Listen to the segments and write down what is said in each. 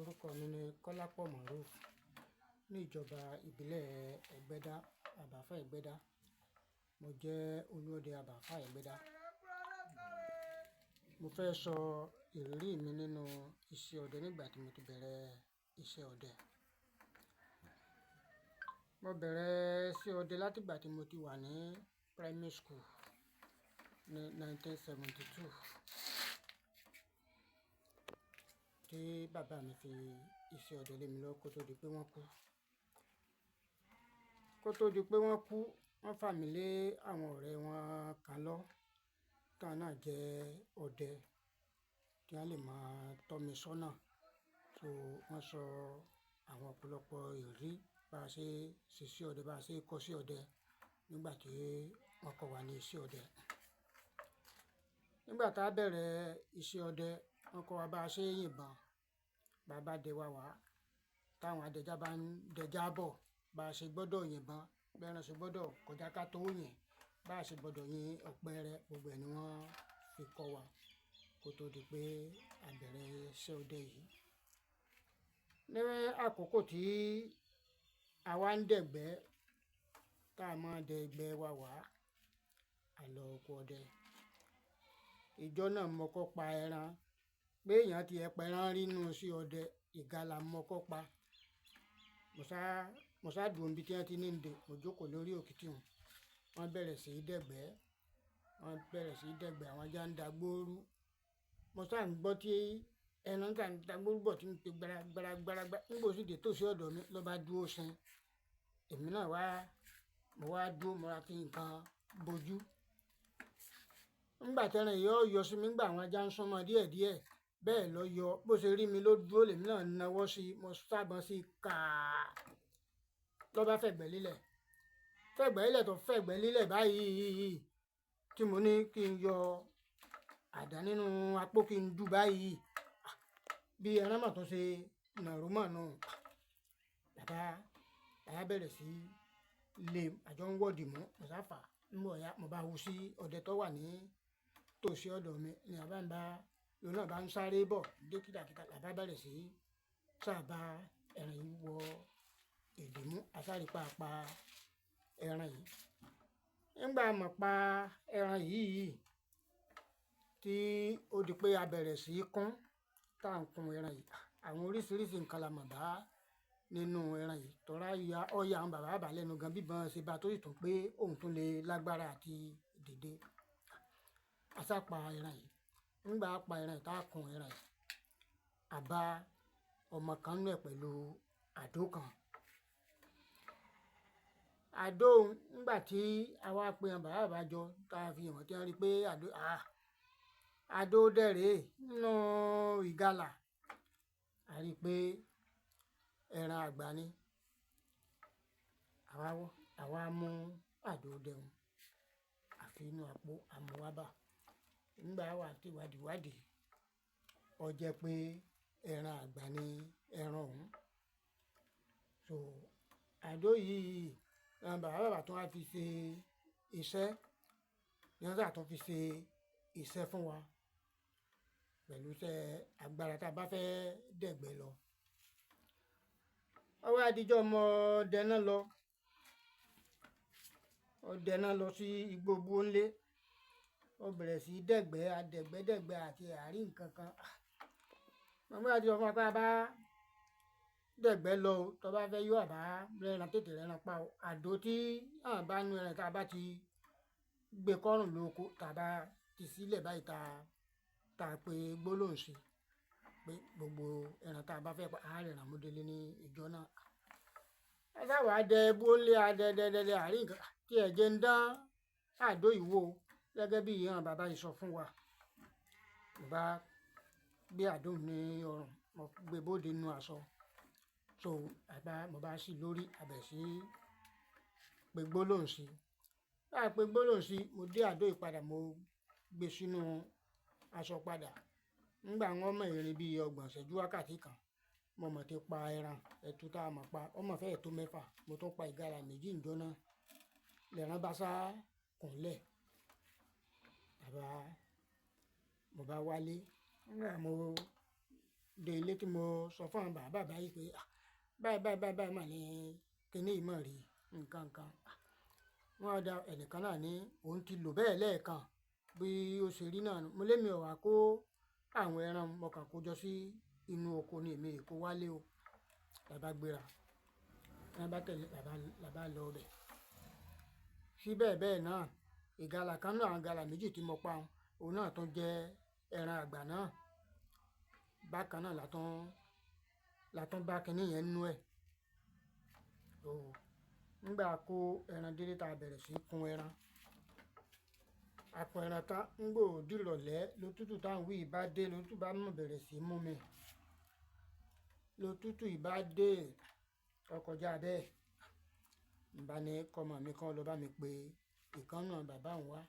Orúkọ mi ni Kọ́lápọ̀ Moruf ní ìjọba ìbílẹ̀ Ẹgbẹ́dá, Àbáfá Ẹgbẹ́dá. Mo jẹ́ olóde Àbáfá Ẹgbẹ́dá. Mo fẹ́ sọ ìrírí mi nínú iṣẹ́ ọdẹ nígbà tí mo ti bẹ̀rẹ̀ iṣẹ́ ọdẹ. Mo bẹ̀rẹ̀ iṣẹ́ ọdẹ láti ìgbà tí mo ti wà ní primary school ní 1972 tí bàbá mi fi iṣẹ́ ọdẹ lé mi lọ́wọ́ kó tó di pé wọ́n kú. Kó tó di pé wọ́n kú, wọ́n fà mí lé àwọn ọ̀rẹ́ wọn kan lọ, táwọn náà jẹ́ ọdẹ kí wọ́n lè máa tọ́ mi sọ́nà. So wọ́n sọ àwọn ọ̀pọ̀lọpọ̀ ìrírí bá a ṣe ṣiṣẹ́ ọdẹ, bá a ṣe kọ́ sí ọdẹ nígbà tí wọ́n kọ́ wa ní iṣẹ́ ọdẹ. Nígbà tá a bẹ̀rẹ̀ iṣẹ́ ọdẹ, wọ́n kọ́ wa bá a ṣe yìnbọn, bàbá dẹ wa wá, táwọn adẹ́já bá ń dẹjá bọ̀, bá a ṣe gbọ́dọ̀ yìnbọn, bẹ́ẹ̀rẹ̀ ṣe gbọ́dọ̀ kọjá ká tó yìn, bá a ṣe gbọ́dọ̀ yin ọ̀pẹ̀rẹ̀, gbogbo ẹ̀ ni wọ́n fi kọ́ wa kó tó di pé a bẹ̀rẹ̀ iṣẹ́ ọdẹ yìí. Ní àkókò tí àwa ń dẹ̀gbẹ́, tá a máa dẹ ẹgbẹ́ wa wá, a lọ oko ọdẹ. Ìjọ náà mo kọ́ pa ẹran, pé èèyàn ti ẹ pa ẹran rí nínú iṣẹ́ ọdẹ, ìgalà mo kọ́ pa. Mo sá dùn bí tí wọ́n ti ní ń dè, mo jókòó lórí òkìtì wọn. Wọ́n bẹ̀rẹ̀ sí í dẹ̀gbẹ́, àwọn ajá ń da gbóòrú. Mo sá ń gbọ́ tí ẹran kan ń da gbóòrú bọ̀ tí ń pe gbaragbara. Nígbà tí ó sì dé tòsí ọ̀dọ̀ mi ló bá dúró sin. Èmi náà mo wá dúró, mo ra fi nǹkan bojú. Nígbà tí ẹran yìí ó yọ sí mi, nígbà àwọn ajá ń súnmọ́ díẹ̀díẹ̀, bẹ́ẹ̀ ló yọ. Bó ṣe rí mi ló dúró, lèmi náà nawọ́ sí i, mo sábọn sí i káà. Ló bá fẹ̀gbẹ́ lélẹ̀. Fẹ̀gbẹ́ lélẹ̀ tó fẹ̀gbẹ́ lélẹ̀ báyìí tí mo ní kí n yọ àdá nínú apó kí n dù báyìí. Bí ẹran mọ̀ tó ṣe nàró mọ̀ nù. Bàbá bẹ̀rẹ̀ sí lé àjọ ń wọ́ọ̀dì mú, mo sá fà. Nígbà ọ̀ya, mo bá hu sí ọdẹ tó wà ní tòsí ọ̀dọ̀ mi ni lòun náà bá ń sáré bọ̀ dé kìtàkìtà. Bàbá bẹ̀rẹ̀ sí sábà ẹran yìí wọ ìdí mú, a sáré pa ẹran yìí. Nígbà mo pa ẹran yìí tí ó di pé a bẹ̀rẹ̀ sí kún, tá à ń kun ẹran yìí. Àwọn oríṣiríṣi nǹkan la mọ̀ bá nínú ẹran yìí. Tọ́ra ọ̀ya àwọn bàbá bà lẹ́nu gan bí ìbọn ṣe bá tó ìtàn pé òun tún lè lágbára àti dìde. A sá pa ẹran yìí. Nígbà a pa ẹran yìí, tá a kun ẹran yìí, a bá ọmọ kan nú ẹ̀ pẹ̀lú àdó kan. Àdó nígbà tí àwa pe àwọn bàbá jọ, tá a fi hàn tí wọ́n rí pé àdó dẹ̀rẹ̀ nínú ìgalà. A rí pé ẹran àgbà ni. Àwa mú àdó dẹ̀hun, àfi inú àpò àmúwábà. Nígbà wà tí wádìí, ó jẹ́ pé ẹran àgbà ni ẹran ọ̀hún. So àdó yìí, àwọn bàbá tó wá fi ṣe iṣẹ́, ní wọ́n sà tó fi ṣe iṣẹ́ fún wa pẹ̀lú iṣẹ́ agbára tá a bá fẹ́ dẹ̀gbẹ́ lọ. Ó wá dijọ́ mo dẹná lọ sí igbó Bóńlé. Ó bẹ̀rẹ̀ sí dẹ̀gbẹ́, adẹ̀gbẹ́ àti àárín nǹkan kan. Màmá àti ọmọ apá bá dẹ̀gbẹ́ lọ, tó bá fẹ́ yọ àbá rẹran tètè rẹran pa o. Àdó tí àwọn bá nu ẹran tá a bá ti gbé kọ́rùn lóko, tá a bá ti sílẹ̀ báyìí tá a pe gbólóhùn sí pé gbogbo ẹran tá a bá fẹ́ pa á rẹran mú délé ní ìjọ náà. Ẹ sá wá dẹ Bóńlé, adẹ àárín nǹkan tí ẹ̀jẹ̀ ń dán àdó ìwò gẹ́gẹ́ bí ìran bàbá yìí sọ fún wa. Mo bá gbé àdó ní ọrùn, mo gbé bóde nínú aṣọ. So mo bá sí lórí, a bẹ̀rẹ̀ sí pe gbólóhùn sí. Bá a pe gbólóhùn sí, mo dé àdó ìpadà, mo gbé sínú aṣọ padà. Nígbà wọ́n mọ̀ ìrìn bí 30 ìṣẹ́jú wákàtí kan, mo mọ̀ ti pa ẹran ẹ̀tù tá a mọ̀ pa. Ó mọ̀ fẹ́ tó 6. Mo tún pa ìgalà 2 ìjọ náà. Lẹ́ran bá sá kúnlẹ̀. Mo bá wálé. Nígbà dé ilé tí mo sọ fún àwọn bàbá yìí pé báyìí mà ní kíní ìmọ̀ rí nǹkan kan wọ́n dá ẹnìkan náà ní òun ti lò bẹ́ẹ̀ lẹ́ẹ̀kan bí ó ṣe rí náà mo lémi ọ̀wá kó àwọn ẹran mọ̀kàn kó jọ sí inú oko ní èmi èkó wálé o làbá gbéra làbá tẹ̀lé làbá lọ bẹ̀ sí bẹ́ẹ̀ náà ìgalà kan náà àwọn galà méjì tí mo pa òun náà tún jẹ́ ẹran àgbà náà bákan náà látún bá kinní yẹn nú ẹ̀ tó nígbà kó ẹran délé tá a bẹ̀rẹ̀ sí kun ẹran àpò ẹran tán ńgbò dìrọ̀lẹ́ lótútù táwọn wí ìbá dé lótútù bá mọ̀ bẹ̀rẹ̀ sí mú mi lótútù ìbá dé ọkọjá bẹ́ẹ̀ ìbá ní kọ́mọ mi kan lọ bá mi pé ìkan náà bàbá òun wá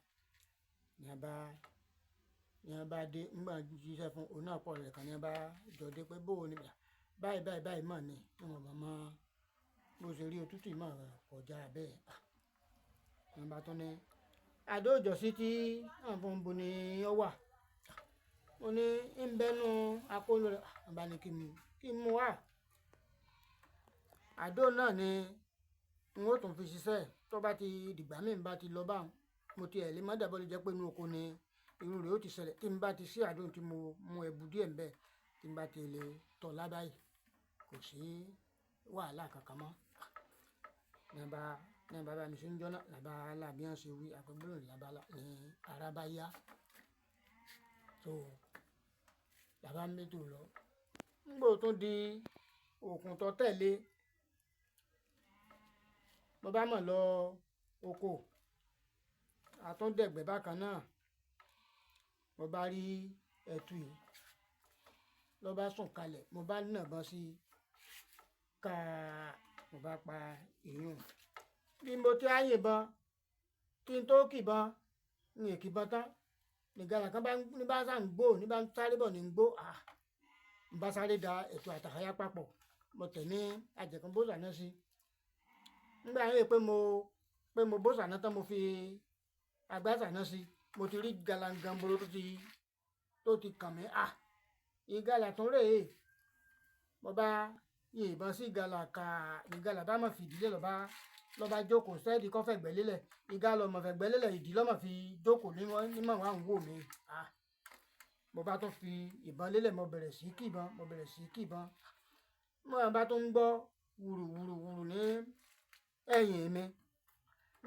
ní a bá dé ńgbà jíṣẹ́ fún òun náà pọ̀ rẹ̀ kan ní a bá jọ dé pé bóò ní báyìí mọ̀ ni wọn bá mọ bó ṣe rí òtútù ìmọ̀ kọjá bẹ́ẹ̀ ní a bá tún ní àdó ìjọsí tí àwọn bo ni ó wà mo ní ń bẹnu akóló rẹ̀ àbá ní kí n mú wá àdó náà ni n ó tún fi ṣiṣẹ́ tó bá ti dìgbà míì bá ti lọ báwọn mo ti ẹ̀ lè má dàbọ̀ lè jẹ́ pé inú oko ni irú rẹ̀ ó ti ṣẹlẹ̀ tí n bá ti sí àdó tí mo mú ẹ̀bù díẹ̀ ń bẹ̀ tí n bá ti lè tọ̀ lábáyìí kò sí wàhálà kankan mọ́ ní bàbá mi ṣe ń jọ́nà làbá aláàbí hàn ṣe wí àpẹgbẹ́rò ní ara bá yá tó làbá mẹ́tò lọ nígbò tó di òkun tó tẹ̀lé mo bá mọ̀ lọ oko àtúndẹ̀gbẹ́ bákan náà mo bá rí ẹ̀tù yìí lọ bá sùn kalẹ̀ mo bá nàbọn sí ká mo bá pa èèyàn bí mo ti á yìnbọn kí n tó kìbọn ní èkìbọn tán nìgalà kan ní bá sá ń gbó ní bá ń sáré bọ̀ ní gbó n bá sáré da ẹ̀tù àtàkáyá papọ̀ mo tẹ̀ ní àjẹkùn bóṣà náà sí nígbà yẹn pé mo bóṣà náà tán mo fi agbáṣà náà sí mo ti rí galangamboro tó ti kàn mí ìgalà tún rèé mo bá yìnbọn sí ìgalà ìgalà bá mọ̀ fìdílé lọ́ba jókòó sẹ́ẹ̀dì kọ́fẹ́ gbẹ́lélẹ̀ ìgalà ọmọ fẹ́ gbẹ́lélẹ̀ ìdí lọ́mọ fi jókòó nímọ̀ wà ń wò mí mo bá tún fi ìbọn lélẹ̀ mo bẹ̀rẹ̀ sí kìbọn mo bá tún ń gbọ́ wùrùwùrù ní ẹ̀yìn mi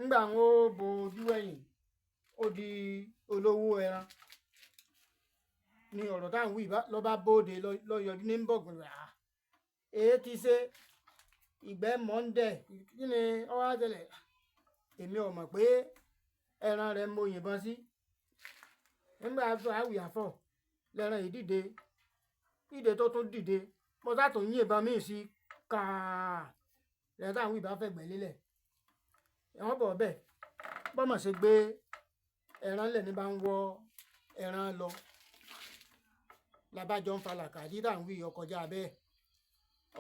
ńgbà wọn ó bo ojú ẹ̀yìn ó di olówó ẹran ni ọ̀rọ̀ táwọn wí lọ́ba bóde lọ́yọ̀dún ní bọ̀gbọ̀n èyí ti ṣe ìgbẹ́ mọ́ńdẹ̀ kí ni ọwọ́ àtẹlẹ̀ èmi ò mọ̀ pé ẹran rẹ̀ mo yìnbọn sí nígbà tó àwìyàfọ̀ lẹ́ran yìí dìde tó tún dìde mo sá tó yìnbọn míì sí kàá lẹ́yìn táwọn ìbá fẹ́ gbẹ̀ lélẹ̀ ẹ̀wọ̀n bọ̀ bẹ́ẹ̀ bọ́mọ̀ ṣe gbé ẹran lẹ̀ ní bá ń wọ ẹran lọ labájọ ń falà kàdí táwọn ìyọ kọjá bẹ́ẹ̀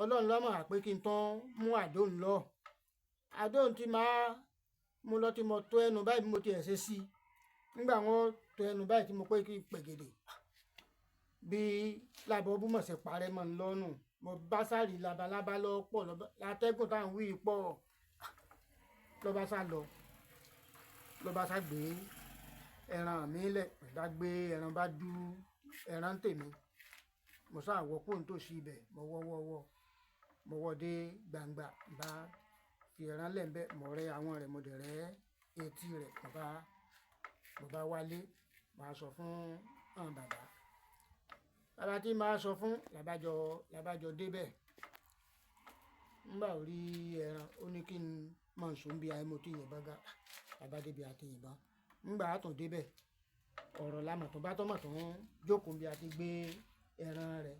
ọlọ́run lọ́mọ àpé kí n tán mú àdóhùn lọ àdóhùn tí máa mú lọ tí mo tó ẹnu báyìí mo ti ẹ̀ ṣe sí nígbà wọn tó ẹnu báyìí tí mo pé kí pẹ̀gẹ̀dẹ̀ bí làbọ̀ búmọ̀ ṣe parẹ́ mọ́ ń lọ́nù mo bá sáré labalábá lọ pọ̀ látẹ́gùn táwọn wí pọ̀ lọ́ba sá lọ lọ́ba sá gbé ẹran mi lẹ̀ bá gbé ẹran bá dú ẹran tèmi mo sá wọ kó n tó sí ibẹ̀ mo wọ́ dé gbangba bá fi ẹran lẹ́ńbẹ́ mo rẹ́ àwọn rẹ̀ mo dẹ̀ rẹ́ etí rẹ̀ mo bá wálé màá sọ fún àwọn bàbá tí màá sọ fún làbájọ débẹ̀ nígbà orí ẹran ó ní kí n mọ̀ nsọ́n bí ayé mo ti yìnbọn ga bàbá débi àti yìnbọn nígbà àtún débẹ̀ ọ̀rọ̀ lamọ̀ tó bá tọ́mọ̀ tó ń jókòó bí a ti gbé ẹran rẹ̀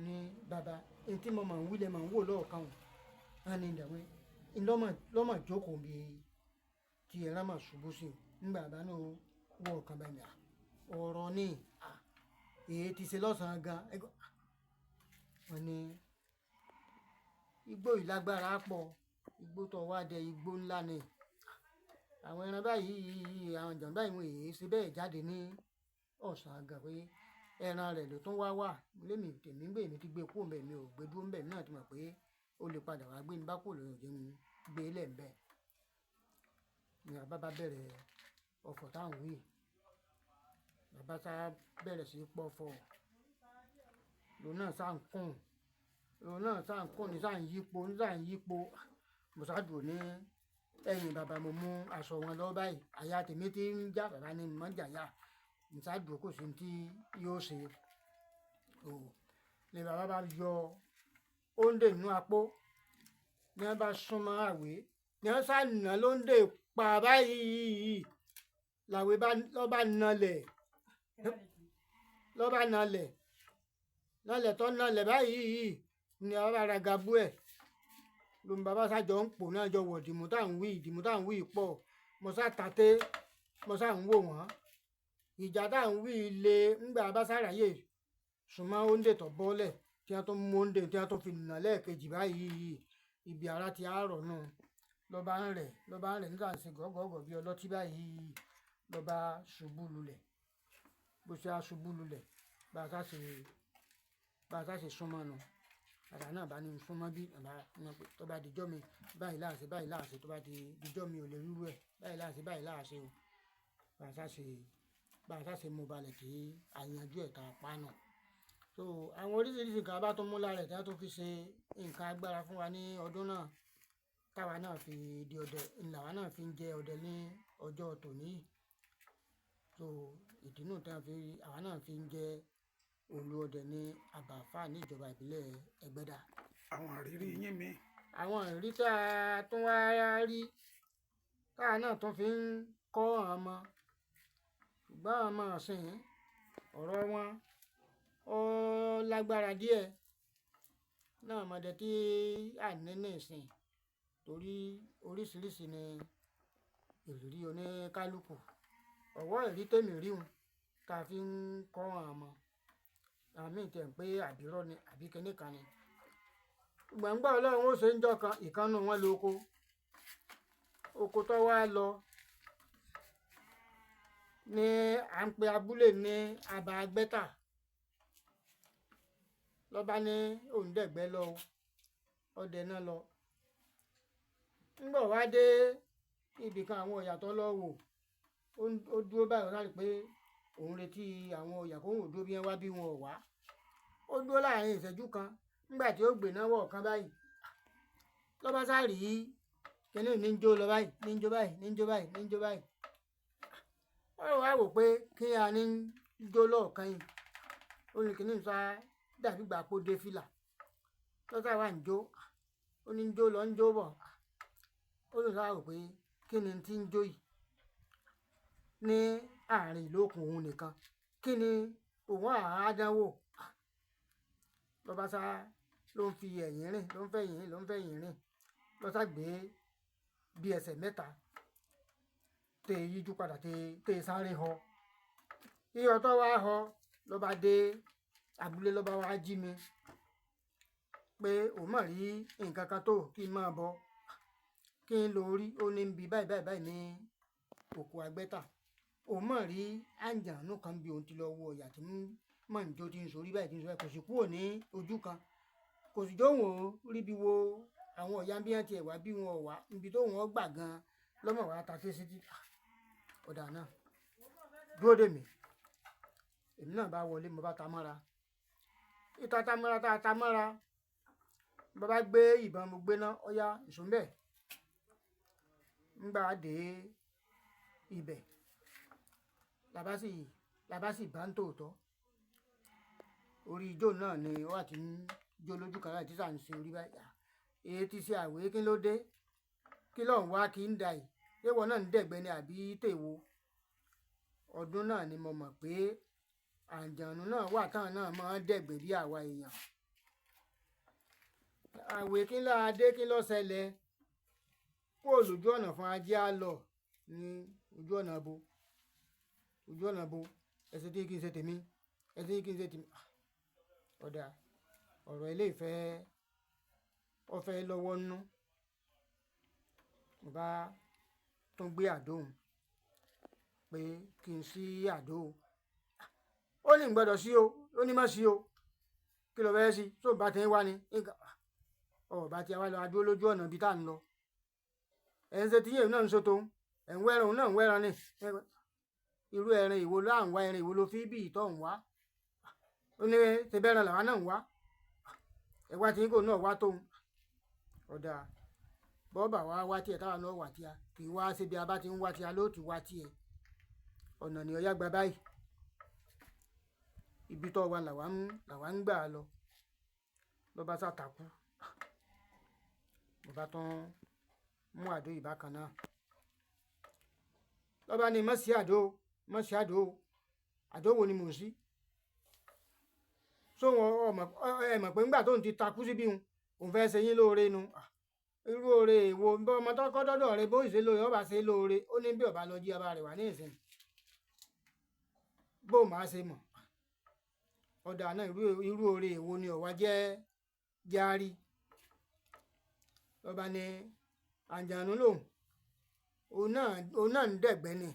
ní bàbá ní tí mo mọ̀ ń wílẹ̀ mọ̀ ń wò lọ́ọ̀kan wọn á ní ìdàwé lọ́mọ̀ jókòó bí ti ẹran mọ̀ ṣubú sí nígbà bá náà wọ ọ̀kan bẹ́ẹ̀ yà ọ̀rọ̀ ní èyí ti ṣe lọ́sàn-án gan wọn ni igbó ìlágbára pọ̀ igbó tó wá dé igbó ńlá ni àwọn ẹran báyìí àwọn ìjàmbá ìwọ̀n èyí ṣe bẹ́ẹ̀ jáde ní ọ̀sán gan pé ẹran rẹ̀ ló tún wá lémi tèmi gbé mi ti gbé kúrò mbẹ̀ mi ò gbé dúró mbẹ̀ mi náà ti mọ̀ pé ó lè padà wá gbé mi bá kúrò lóyún jẹ́ mi gbé lẹ̀ mbẹ̀ ni bàbá bá bẹ̀rẹ̀ ọ̀fọ̀ táwọn wí bàbá sá bẹ̀rẹ̀ sí pọ̀fọ̀ lòun náà sá ń kùn ní sá ń yípo mo sá dùn ní ẹ̀yìn bàbá mo mú aṣọ wọn lọ báyìí àyà tèmi ti ń já bàbá ni mo ń jà yá mo sá dùn kò sí tí yóò ṣe ni bàbá bá yọ òǹdè nínú apó ní wọ́n bá súnmọ́ àwé ní wọ́n sá nà lóǹdè pa báyìí làwé lọ́ba nalẹ̀ tó nalẹ̀ báyìí ni wọ́n bá ra gabu ẹ̀ ló ń bàbá sájọ ń pò náà jọ wọ̀ dìmú tá à ń wí pọ̀ mo sá tàté mo sá ń wò wọ́n ìjà tá à ń wí le ńgbà bá sàráyè súnmọ́ òǹdè tó bọ́lẹ̀ tí wọ́n tó mú òǹdè tí wọ́n tó fi nà lẹ́ẹ̀kejì báyìí ibi ara ti àárọ̀ náà lọ́ba ń rẹ̀ nígbà tí gọ́gọ́gọ́ bí ọlọ́tí báyìí lọ́ba ṣubú lulẹ̀ bó ṣe á ṣubú lulẹ̀ bá a sá ṣe súnmọ́ nù àtà náà bá ní súnmọ́ bí tó bá dijọ́ mi báyìí láàṣẹ tó bá dijọ́ mi ò lè rúrú ẹ̀ báyìí láàṣẹ o bá a sá ṣe mú balẹ̀ kí àyànjú ẹ̀ ta pa náà so àwọn oríṣiríṣi nǹkan bá tó mú lára ẹ̀ tí wọ́n tó fi ṣe nǹkan agbára fún wa ní ọdún náà táwa náà fi di ọdẹ làwa náà fi ń jẹ ọdẹ ní ọjọ́ tòní so ìdínú tí àwa náà fi ń jẹ olú ọdẹ ní àbàfà ní ìjọba ìbílẹ̀ Ẹgbẹ́dà. àwọn àrírí yín mi. àwọn ìrírí tá a tún wá rí táwa náà tún fi ń kọ́ àwọn ọmọ ṣùgbọ́n àwọn ọmọ ọ̀sìn ọ̀rọ̀ wọn ó lágbára díẹ̀ náà mọ̀dẹ tí à ń ní ìsìn torí oríṣiríṣi ni ìrírí oníkálukú ọ̀wọ́ ìrí tèmi rí wọn tá a fi ń kọ́ àwọn ọmọ àmì tẹ̀ ń pé àbírọ́ ni àbí kíní kan ni gbọ̀ngbà Ọlọ́run ó ṣe ń jọ́ kan ìkànnù wọn oko tó wá lọ ní à ń pe abúlé ní Aba Agbẹ́tà lọ́ba ní òǹdẹ̀gbẹ́ lọ ọdẹ náà lọ ńgbọ̀ wá dé ibìkan àwọn ọ̀yà tó lọ wò ó dúró báyìí láti pé òun retí àwọn ọ̀yà kó wọ́n dúró bí wọ́n wá bí wọn ò wá ó dúró láàrin ìṣẹ́jú kan nígbà tí ó gbé náà wọ̀ kan báyìí lọ́ba sáré kíní ní ń jó lọ báyìí ní ń jó báyìí wọ́n wá wò pé kí a ní jó lọ́ọ̀kan yìí ó ní kíní sá dàbí gbà kó dé fìlà lọ́sà wà ń jó ó ní ń jó lọ ń jó bọ̀ ó lè sá rò pé kí ni tí ń jó yìí ní àárín ìlú òkun òun nìkan kí ni òun àádánwò lọ́ba sá ló ń fi ẹ̀yìn rìn ló ń fẹ̀yìn rìn lọ́sà gbé bí ẹsẹ̀ mẹ́ta tẹ yíjú padà tẹ sáré họ iyọ̀ tó wá họ lọ́ba dé abúlé lọ́ba wá jí mi pé òun mọ̀ rí nǹkan kan tó kí n máa bọ̀ kí n lò rí ó ní bí báyìí ní òkú Agbẹ́tà òun mọ̀ rí àǹjànú kan bí òun ti lọ wo ọ̀yà tí mọ̀ ní tó ti ń sorí báyìí kò sì kúrò ní ojú kan kò sì jóhùn ó rí bí wo àwọn ọ̀yà bí wọ́n ti ẹ̀wà bí wọn ò wá níbi tó wọ́n gbà gan lọ́mọ wa ta sí ọ̀dà náà dúró dè mí èmi náà bá wọlé mo bá ta mọ́ra ìta ta mọ́ra bàbá gbé ìbọn mo gbé náà ọ̀yà ìsúnbẹ̀ ńgbà dé ibẹ̀ làbá sì bá ń tòótọ́ orí ijó náà ni ó àti ń jó lójú kan láti sàn ṣe orí báyìí èyí ti ṣe àwé kí ló dé kí lọ́hùn wá kí ń da yìí èèwọ̀ náà ń dẹ̀gbẹ́ ni àbí tèwo ọdún náà ni mo mọ̀ pé àǹjànú náà wà táwọn náà máa ń dẹ̀gbẹ́ bí àwa èèyàn àwé kí ló adé kí ló ṣẹlẹ̀ kó lójú ọ̀nà fún ajé á lọ ní ojú ọ̀nà bo ẹsẹ̀ tí kì í ṣe tèmi ọ̀dà ọ̀rọ̀ ilé ìfẹ́ ọ̀fẹ́ lọ́wọ́ nú mo bá tún gbé àdóhùn pé kí n sí àdó ó ní gbọ́dọ̀ sí o ó ní má sí o kí ló fẹ́ sí tó bá ti ń wá ni ọba tí a wá lọ adúró lójú ọ̀nà ibi tá à ń lọ ẹ̀ ń ṣe tí yẹn náà ń so tóun ẹ̀ ń wẹ́ran òun náà ń wẹ́ran ni irú ẹran ìwo ló à ń wá ẹran ìwo ló fi bí ìtọ́ ń wá ó ní ṣe bẹ́ẹ̀ràn làwa náà ń wá ẹ̀wá tí kò náà wá tóun ọ̀dà bọ́ọ̀bà wa wá tiẹ̀ táwa náà wá tiẹ̀ kì í wá síbi abá ti ń wá tiẹ̀ ló ti wá tiẹ̀ ọ̀nà ni ọ̀yá gba báyìí ibi tó wa làwa ń gbà lọ lọ́ba sàtàkù bàbá tán mú àdó ìbákan náà lọ́ba ni mọ̀ sí àdó àdó wo ni mò ń sí so wọn ẹ mọ̀ pé ńgbà tó ń ti takú síbí òun fẹ́ ṣe yín lóore nu irú oore èwo ọmọ tó kọ́ dọ́dọ̀ rẹ bó ìṣe lóore ọba ṣe lóore ó ní bí ọba lọ jí ọba rẹ̀ wà ní ìsìn bó máa ṣe mọ̀ ọ̀dà náà irú oore èwo ni ọ̀wá jẹ́ járí lọ́ba ní àǹjànú lòun òun náà ń dẹ̀gbẹ́ ni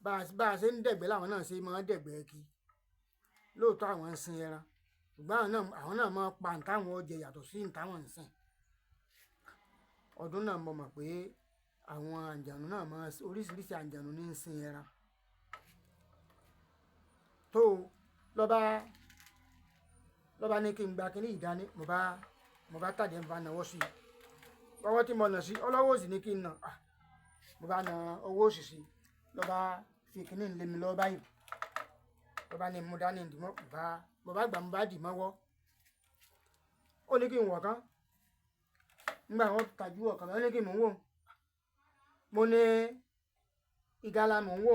bá a ṣe ń dẹ̀gbẹ́ làwọn náà ṣe máa dẹ̀gbẹ́ kí lóòótọ́ àwọn ń sin ẹran ṣùgbọ́n àwọn náà máa pa ntáwọn ọjẹ yàtọ̀ sí ntáwọn ń sìn ọdún náà mo mọ̀ pé àwọn àǹjànú náà máa oríṣiríṣi àǹjànú ní ń sin ẹran tó lọ́ba ní kí n gba kínní ìdání mo bá tàdé mo bá náwó sí i ọwọ́ tí mo nà sí ọlọ́wọ́ òsì ní kí n nà mo bá na owó òsì sí lọ́ba fi kínní ń lé mi lọ́ọ́ báyìí lọ́ba ní mo dání ìdìmọ́ mo bá gbà mo bá dì mọ́wọ́ ó ní kí n wọ̀ kán nígbà wọn tajú ọ̀kan ó ní kí n mò ń wò mo ní ìgalà mò ń wò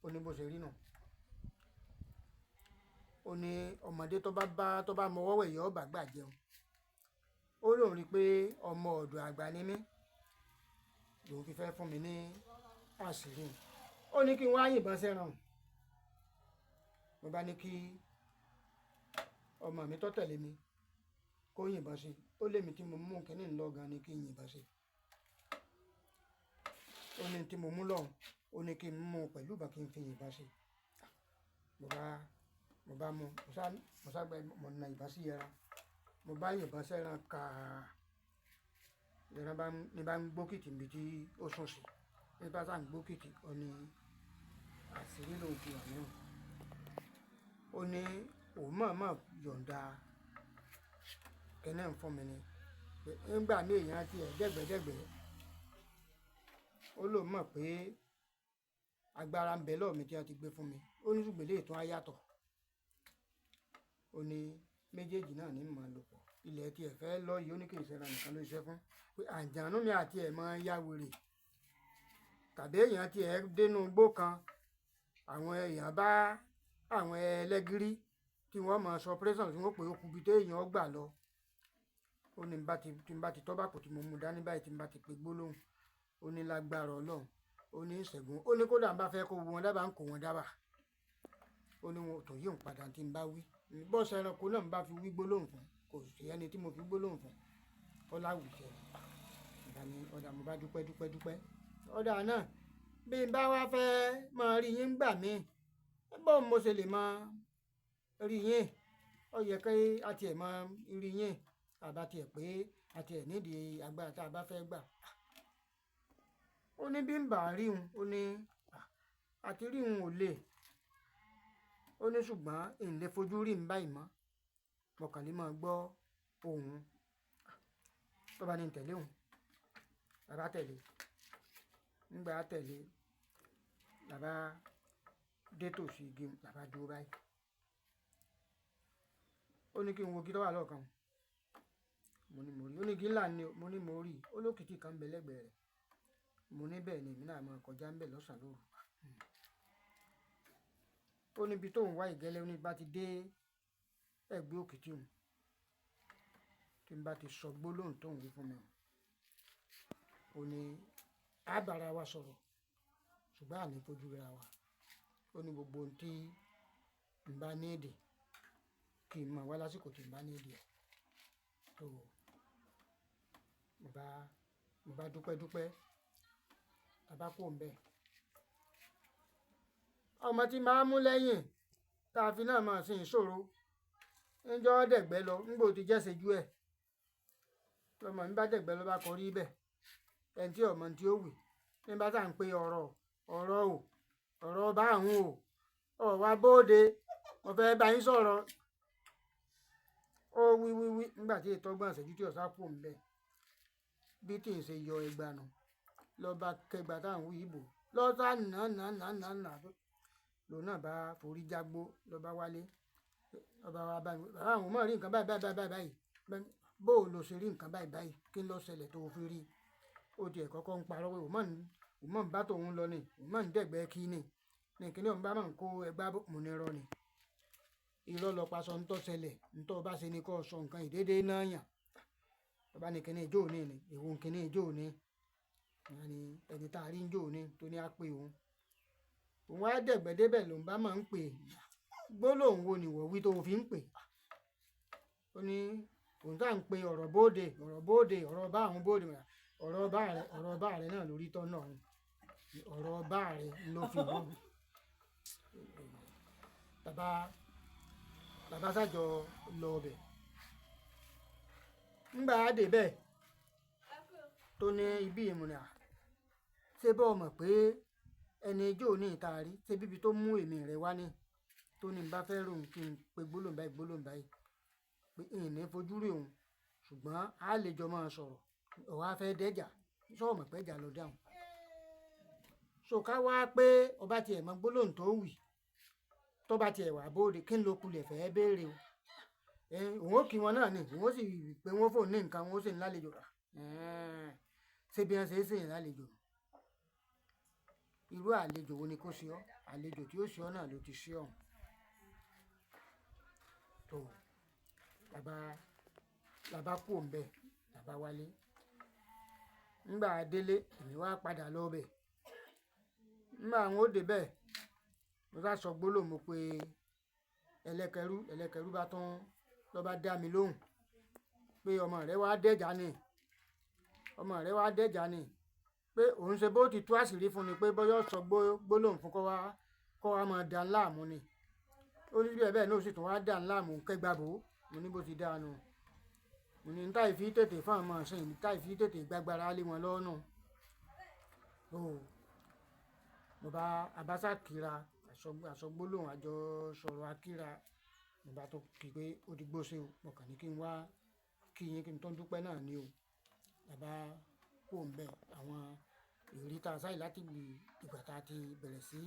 ó ní bó ṣe rí nù ó ní ọmọdé tó bá mọwọ́ wẹ̀ yọ ọba gbà jẹun ó lóun rí i pé ọmọ ọ̀dọ̀ àgbà ni mí lòun fi fẹ́ fún mi ní àṣírí ó ní kí n wá yìnbọn sẹ́ràn mo bá ní kí ọmọ mi tó tẹ̀lé mi kó yìnbọn sí ó lémi tí mo mú kínní ńlọgàn ni kí n yìnbọn sí ó ní tí mo mú lọ́hùn ó ní kí n mú pẹ̀lú ìbọn kí n fi yìnbọn sí mo bá mú mo sá gbẹ mo nà ìbọn sí ẹran mo bá yìnbọn sẹ́ran kàá ẹran ní bá ń gbókìtì níbi tí ó sùn sí ní bá sá ń gbókìtì ó ní àṣírí lòun fi hàn náà ó ní òun mọ̀ọ́mọ̀ yọ̀ǹda kẹ́nẹ́ ń fún mi ni nígbà mí èèyàn ti ẹ̀ dẹ́gbẹ́dẹ́gbẹ́ ó lòun mọ̀ pé agbára ń bẹ lọ́ọ̀ mi tí wọ́n ti gbé fún mi ó ní ṣùgbọ́n eléyìí tó á yàtọ̀ ó ní méjèèjì náà ní mọ̀ lò pọ̀ ilẹ̀ tí ẹ̀ fẹ́ lọ yìí ó ní kì í ṣe ra nìkan ló ṣiṣẹ́ fún pé àǹjànú mi àti ẹ̀ máa ń yá wèrè tàbí èèyàn ti ẹ̀ dénú igbó kan àwọn èèyàn bá àwọn ẹlẹ́gìrì tí wọ́n máa sọ pírẹ́sàn tí wọ́n pè é kubi tó èèyàn gbà lọ ó ní tí n bá ti tọ́ bàpò tí mo mú dání báyìí tí n bá ti pe gbólóhùn ó ní lágbára ọlọ́run ó ní ìṣẹ́gun ó ní kódà ń bá fẹ́ kó wọn dábàá ń kó wọn dábàá ó ní wọn tó yí òun padà tí n bá wí bọ́ọ̀sì ẹranko náà ń bá fi wí gbólóhùn fún kò sí ẹni tí mo fi gbólóhùn fún ó láwùjọ ìgbà ni ọ̀dà mo bá dúpẹ́ ọ̀dà náà bí n bá wá fẹ́ máa rí yín gbà mí bọ́ọ̀ mo ṣe lè máa rí yín ó yẹ kí a tiẹ̀ máa rí yín àbá tiẹ̀ pé a tiẹ̀ nídìí agbára tá a bá fẹ́ gbà ó ní bí n bá rí òun ó ní àti rí òun ò lè ó ní ṣùgbọ́n èyí lè fojú rí n báyìí mọ́ mọ̀kànlé máa gbọ́ ohùn tó bá ní tẹ̀lé òun bàbá tẹ̀lé nígbà tẹ̀lé bàbá dé tòsí igi bàbá dúró báyìí ó ní kí n wo igi tó wà lọ́ọ̀kan mo ní mo rí ó ní igi ńlá ni mo ní mo rí olókìtì kan bẹ lẹ́gbẹ̀ẹ́ rẹ̀ mo ní bẹ́ẹ̀ ni èmi náà máa kọjá ń bẹ̀ lọ́sàn-án lóru ó níbi tóun wá ìgẹ́lẹ́ ní bá ti dé ẹ̀gbẹ́ òkìtì òun tí n bá ti sọ gbólóhùn tóun wí fún mi ó ní àbára wa sọ̀rọ̀ ṣùgbọ́n àní fojú ra wa ó ní gbogbo ohun tí n bá ní èdè kí n máa wá lásìkò tí n bá ní èdè tó mo bá dúpẹ́ tàbá kò ń bẹ̀ ọmọ tí máa mú lẹ́yìn tá a fi náà máa sin ìṣòro níjọ́ dẹ̀gbẹ́ lọ ńgbò ti jẹ́sẹ̀jú ẹ̀ lọmọ mi bá dẹ̀gbẹ́ lọ bá kọrí bẹ̀ ẹni tí ọmọ tí ó wì ní bá tà ń pe ọ̀rọ̀ bá àwọn ọ̀wá bóde mo fẹ́ bá yín sọ̀rọ̀ ó wí nígbà tí ìtọ́gbọ̀n ṣẹ́jú tí ọ̀sá kù ń bẹ̀ bí tí ń ṣe yọ ẹgbà nù lọ́ba kẹgbà táwọn wí ìbò lọ́sà nà lòun náà bá forí jágbó lọ́ba wálé lọ́ba wa bá bàbá àwọn ọmọ rí nǹkan báyìí bó o lọ ṣe rí nǹkan báyìí kí ló ṣẹlẹ̀ tó o fi rí ó tiẹ̀ kọ́kọ́ ń parọ́ pé òun mọ̀ ń bá tòun lọ ni òun mọ̀ ń dẹ̀gbẹ́ kí ni kíní òun bá mọ̀ ń kó ẹgbà mú ní rọ ni irọ́ lọ pa sọ ń tọ́ ṣẹlẹ̀ ń tọ́ bá ṣe ni kó sọ nǹkan ìdédé náà yàn bàbá ní kíní ìjó òní ni èwo kíní ìjó òní ẹni tá a rí ìjó òní tó ní á pé òun á dẹ̀gbẹ́ débẹ̀ lòun bá mọ̀ ń pè gbólóhùn wo ni wọ́n wí tó fi ń pè ó ní òun tá à ń pe ọ̀rọ̀ bóde ọ̀rọ̀ bá àwọn bóde ọ̀rọ̀ bá rẹ̀ náà lórí tọ́ náà ọ̀rọ̀ bá rẹ̀ ló fi wọ́n bàbá sájọ lọ ọbẹ̀ ńgbà á dé bẹ́ẹ̀ tó ní ibi ìmùnà ṣé bọ́ mọ̀ pé ẹni ijó ní ìtaari ṣé bíbi tó mú èmi rẹ̀ wá ní tó ní bá fẹ́ ròhùn kí n pe gbólóhùn báyìí pé ìní fojú rí òun ṣùgbọ́n a lè jọ máa sọ̀rọ̀ ọ̀wá fẹ́ dẹ́jà sọ̀mọ̀ pẹ́jà lọ dáhùn ṣòká wá pé ọba tiẹ̀ mọ gbólóhùn tó wì tó bá tiẹ̀ wà bóde kí n ló kulẹ̀ fẹ́ béèrè o òun ó kí wọn náà ni òun ó sì pé wọ́n fò ní nǹkan wọn ó sì ń lálejò ṣé bí wọ́n ṣe é sì ń lálejò irú àlejò wo ni kò sí ọ àlejò tí ó sí ọ náà ló ti sí ọ̀hún tó bàbá kú òǹbẹ bàbá wálé ńgbà délé èmi wá padà lọ bẹ̀ ńgbà àwọn ó débẹ̀ mo sá sọ gbólóhùn mo pé ẹlẹ́kẹ̀rú bá tán lọ́ bá dá mi lóhùn pé ọmọ rẹ wá dẹ́jà ni pé òun ṣe bó ti tú àṣírí fún ni pé bọ́yọ̀ sọ gbólóhùn fún kọ́ wa máa dà láàmú ni ó ní bí ẹ̀bẹ̀ náà sì tún wá dà láàmú kẹgbàbó mo ní bó ti dáa nù mo ní táì fi tètè fún àwọn ọ̀sìn táì fi tètè gbàgbára lé wọn lọ́nà mo bá abáṣà kíra àsọgbólóhùn àjọ sọ̀rọ̀ akíra mo bá tó kí pé ó ti gbó sí o mo kàn ní kí n wá kí yín kí n tó dúpẹ́ náà ni o bàbá kò ń bẹ àwọn ìrírí tá a sáyè láti ìgbà tá a ti bẹ̀rẹ̀ sí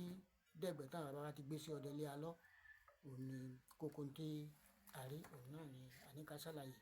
dẹ̀gbẹ́ tán bàbá wa ti gbé sí ọdẹ lé alọ́ òun ni kókó tí a rí òun náà ni àníkà ṣàlàyé.